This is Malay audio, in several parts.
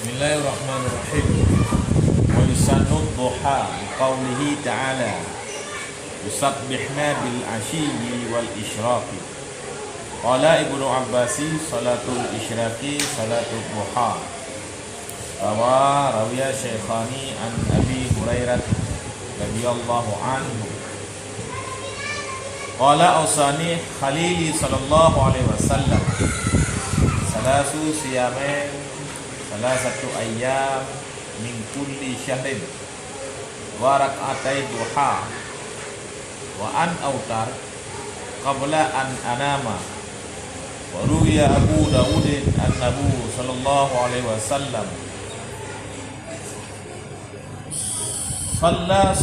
Bismillahirrahmanirrahim. Wa yusannud duha liqaulihi ta'ala yusabbihna bil ashiyyi wal isyraqi. Qala Ibnu Abbasi salatul isyraqi salatul duha. Rawiya Syekhani an Abi Hurairah radhiyallahu anhu. Qala awsani Khalili sallallahu alaihi wasallam salasu siyamin salasatu ayyam min kulli syahrin wa rak'atai duha wa an autar qabla an anama. Wa ruwiya Abu Dawud an-Nabi sallallahu alaihi wasallam Salla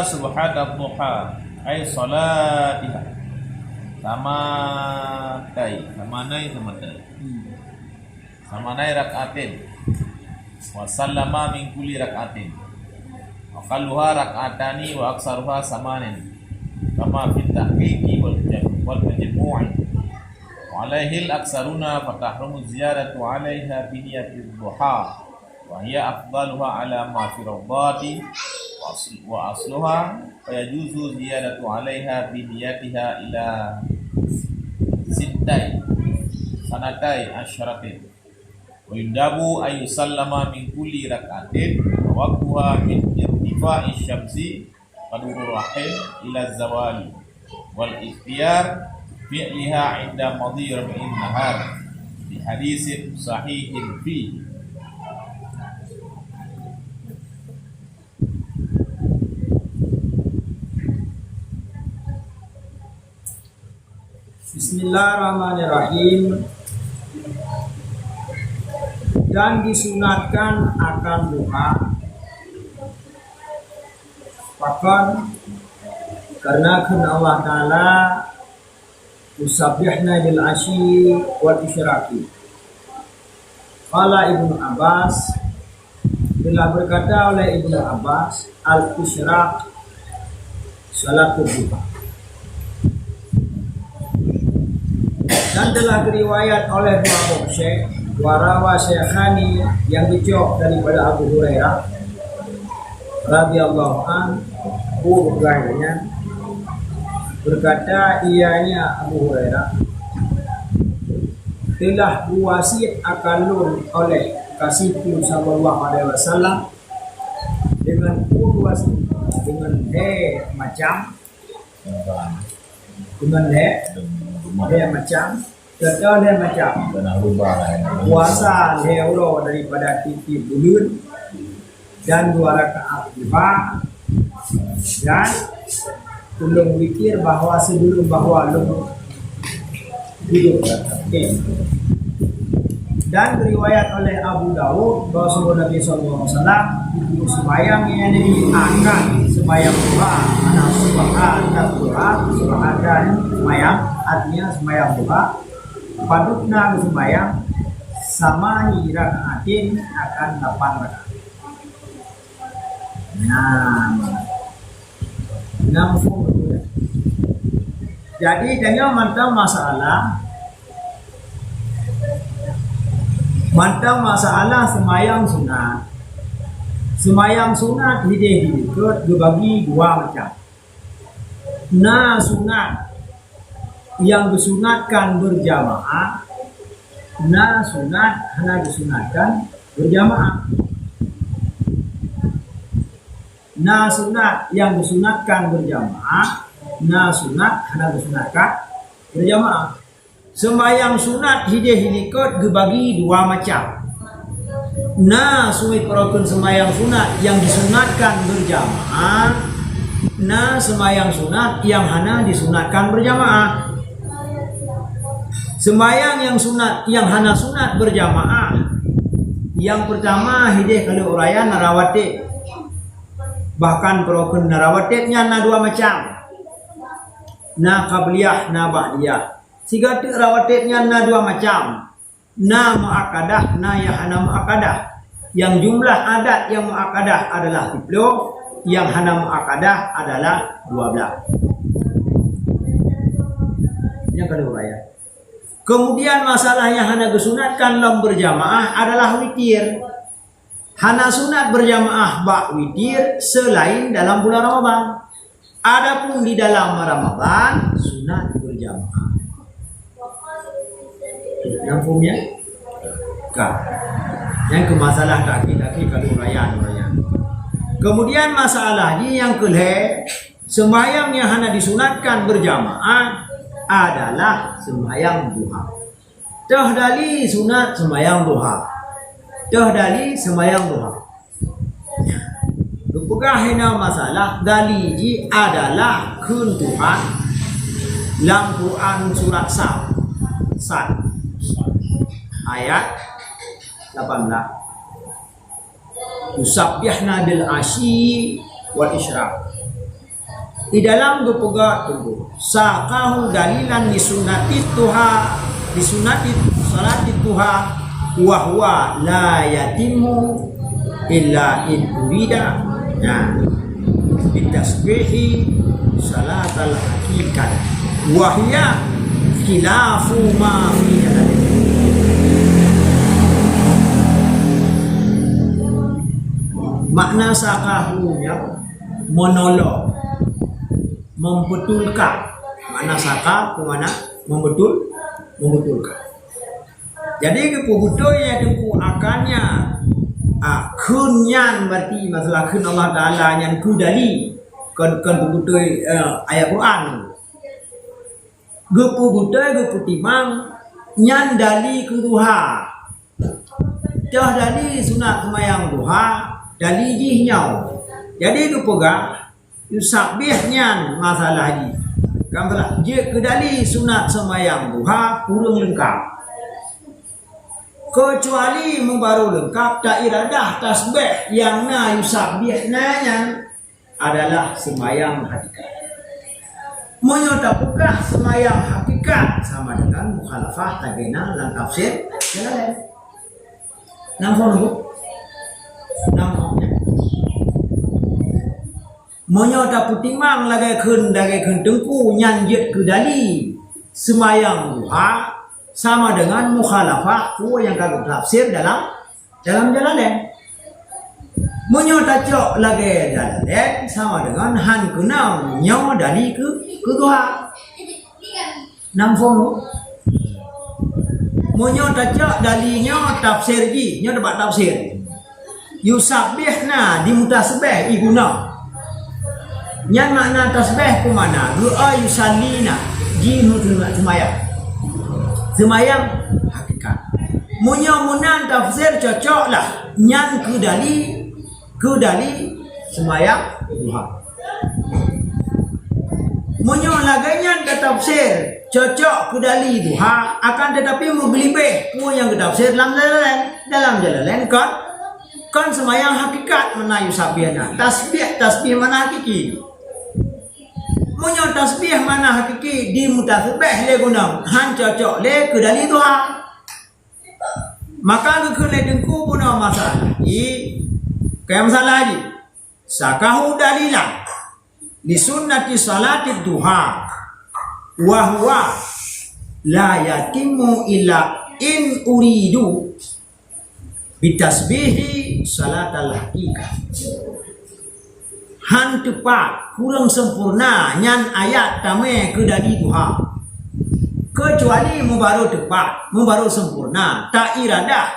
subhanahu duha ay salatiha samanai rak'atin wa sallama min kulli rak'atin wa qalluha rak'atani wa aksaruha samanin kama fit tahqiqi wal majmu'i wa alaihi al-aksaruna fatahrumu ziyaratu 'alaiha bi niyyati duha wa hiya afdaluha 'ala ma fi rawdati wa asluha fayajuzu ziyadatu 'alaiha bi niyyatiha ila sanatai asyaratin wa yudabu ay yusallama min kulli rak'atin wa waqtuha min irtifa'i syamsi qadurur rahim ila zawali wal ikhtiyar fi'liha 'inda madhi rabi'in nahar bi haditsin sahihin fi. Bismillahirrahmanirrahim. Dan disunatkan akan duha bahkan karena Allah Ta'ala usabbihna bil asyi wal isyraqi. Qala Ibnu Abbas, telah berkata oleh Ibnu Abbas, al-isyraq salatul duha. Dan telah diriwayat oleh dua rawi Syekhani yang dicok daripada Abu Hurairah radhiyallahu anhu berkata ianya Abu Hurairah telah berwasiat akan oleh Kasihku sallallahu alaihi wasallam dengan wasiat dengan macam puasa leuro daripada titik bulan dan 2 rakaat duha dan tolong pikir bahwa sebelum bahwa hidup dan diriwayat oleh Abu Dawud bahwa Nabi sallallahu alaihi wasallam itu sembahyang yang diangkat sembahyang duha ana subhanahu subhanahu sembahyang artinya sembahyang duha padukna sembahyang sama rakaatin akan 8 rakaat. Jadi dengan mantap masalah sembahyang sunat. Sembahyang sunat hidayah dibagi 2 macam. Sunat yang disunatkan berjamaah, sunat hanya disunatkan berjamaah. Sunat yang disunatkan berjamaah, sunat hanya disunatkan berjamaah. Sembahyang sunat hidayah dibagi 2 macam. Sumit perokun sembahyang sunat yang disunatkan berjamaah, sembahyang sunat yang hanya disunatkan berjamaah. Sembahyang yang sunat yang hana sunat berjamaah. Yang pertama hidayah kalau urayan narawatib. Bahkan perokun narawatibnya 2 macam. Qabliyah, ba'diyah. Siga rawatibnya 2 macam. Mu'akadah, yang hana mu'akadah. Yang jumlah adat yang mu'akadah adalah 10, yang hana mu'akadah adalah 12. Yang kedua ya. Kemudian masalah yang hana disunatkan dalam berjamaah adalah witir. Hana sunat berjamaah bak witir selain dalam bulan Ramadan. Adapun di dalam Ramadan sunat berjamaah. Nampunya? Kak. Yang ke masalah kaki-kaki kalau raya. Kemudian masalahnya yang kelih, sembahyang yang hanya disunatkan berjamaah adalah sembahyang duha. Tahdali sunat sembahyang duha. Tahdali sembahyang duha. Kepegahina masalah daliji adalah kun Tuhan dalam Quran surat Sad ayat 18. Yusabbihna bil asyi wal isyraq. Di dalam gepega tunggu saqahu dalilan disunati tuha disunati salati tuha wa huwa la yatimu illa in urida bitasbihi salatal haqiqat wa hiya khilafu ma fi jalalain. Makna sakahunya monolog, membetulkan. Makna saka kemana? Membetulkan. Jadi kebutuhan yang itu akannya kunyan berarti masalah kun Allah Taala yang kudali kan kebutuhan ayat Quran. Kebutuhan keputimang nyan dali kuduha. Dah dali sunat semayang duha. Dali jihnyau. Jadi itu pegang yusabbihnya masalah ini. Kamlah je kedali sunat semayang duha kurang lengkap. Kecuali membaru lengkap tak iradah tasbih yang na yusabbihnya adalah semayang hakikat. Menyotapukah semayang hakikat sama dengan mukhalafah tagena dan tafsir jalan. Nampak Monya putimang lagi kun tengku nyanjit ke dali semayang duha sama dengan mukhalafah ku yang kagak tafsir dalam jalanan. Monya cok lagi jalanan sama dengan han kenal nyawa dali ke duha. Nampak Monya cok dalinya tafsir ji, nya dapat tafsir. Yusabbihna di mutasbih iguna. Yang makna tasbih ku mana? Doa yusallina di semayang. Semayang hakikat. Munya tafsir cocok lah. Yang kudali semayang duha. Munya laganya ke tafsir cocok kudali duha akan tetapi membelibeh ku yang ke tafsir dalam jalanan kan semayang hakikat mana yusabbihna. Tasbih mana hakiki? Munya tasbih mana hakiki di mutasbih le guna han cocok le kedali doa. Maka ke le dengku guna masalah i kayak masalah ni sakahu dalilan li sunnati salati duha wa huwa la yatimu illa in uridu bitasbihi salatal haqiqah. Han tepat kurang sempurna nyan ayat tame kedadi duha. Kecuali membaru tepat, membaru sempurna, tak iradah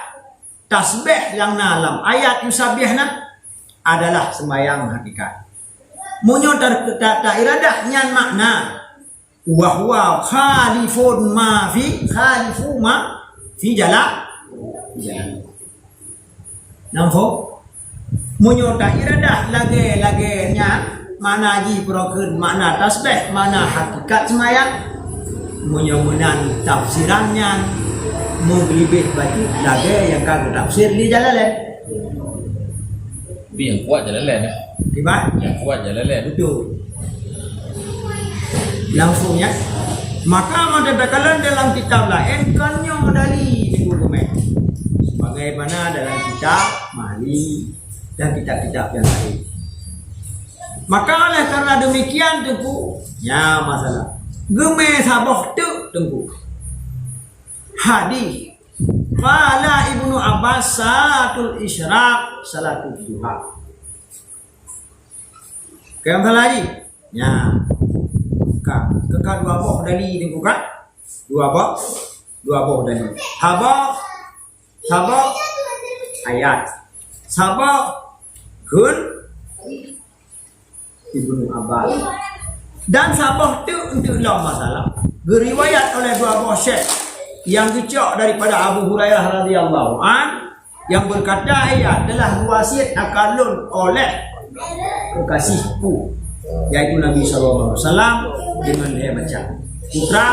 tasbih yang dalam ayat yusabbihna adalah sembahyang hakikat. Munyo tak iradah nyan makna wa huwa khalifu ma fi jalan. Nampak? Munyo tak iradah lagi nya mana ji prokeun makna tasbih mana hakikat semayang munyo menan tafsirannya menglibih baju lagi yang kagak tafsir di jalan. Tapi yang kuat jalan ya. Yang kuat jalan betul. Langsungnya maka madadakan dalam kitab lain kan yang medali di dokumen bagaimana dalam kitab Mahli dan kitab-kitab yang lain. Maka oleh karena demikian tentu ya masalah Geme sabah tu tengku. Hadis. Qala Ibnu Abbas salatul isyraq salatul duha. Kayak lagi. Ya. Kekal dua boh dari tengku kan? Dua boh dari. Sabah ayat. Sabah kun Ibnu Abbas. Dan sabah tu untuk lah masalah. Beriwayat oleh dua boh syekh yang dicok daripada Abu Hurairah radhiyallahu an yang berkata ayat telah wasiat akalun oleh kekasihku yaitu Nabi sallallahu alaihi wasallam dengan leher macam putra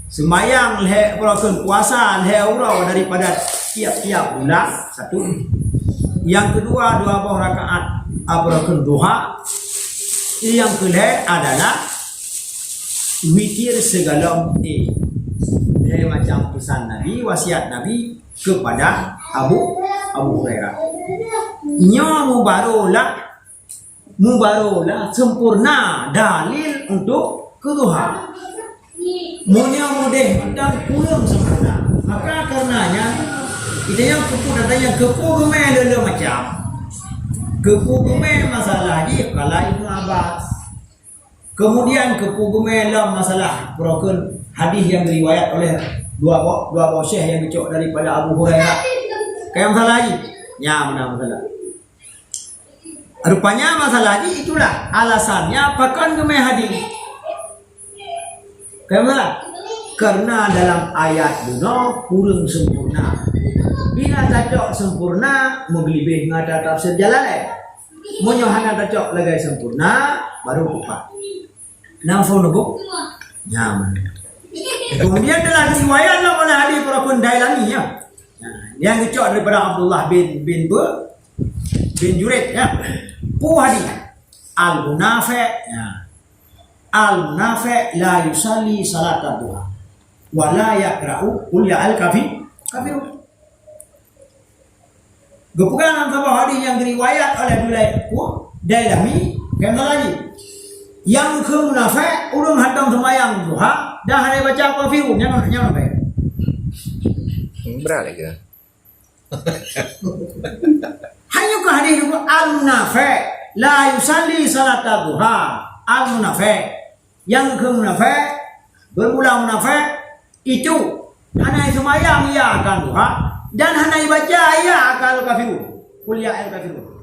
semayang leher perakan puasa leher urau daripada tiap-tiap bulan satu. Yang kedua 20 rakaat perakan duha. Yang kedua adalah witir segala macam pesan Nabi, wasiat Nabi kepada Abu Hurairah. Mubarola sempurna dalil untuk keduha. Munya mudeh dan kurang sempurna. Maka karenanya kita yang kepu datang yang kepu gemel macam kepu gemel masalah dia kalau Ibnu Abbas. Kemudian kepu gemel masalah broken hadis yang diriwayat oleh dua syekh yang dicok daripada Abu Hurairah. Kayak masalah lagi. Ya, mana masalah. Rupanya masalah lagi itulah alasannya pakan gemel hadis. Kayak masalah. Karena dalam ayat duno kurang sempurna. Bila cocok sempurna, mengelibih ngada tafsir Jalalain. Monyohana cocok lagi sempurna, baru kupat. Nampu nubuk nyaman. Kemudian telah riwayat oleh hadis Rabbun Dailami ya. Yang dicok daripada Abdullah bin Jurid ya. Pu hadis al-munafi ya. Al-munafi la yusalli salat duha wa la yaqra'u qul ya al-kafirun. Gepegangan sabah hadis yang diriwayat oleh Dailami kena lagi. Yang ke munafik urung hadang semayang duha dah hari baca kafirun jangan baik. Berat lagi. Hanya ke hadis itu al-munafik la yusalli salat duha. Al-munafik yang ke munafik bermula munafik itu hanya semayang ia akan duha dan hanya baca ia akan kafirun. Qul ya al-kafirun.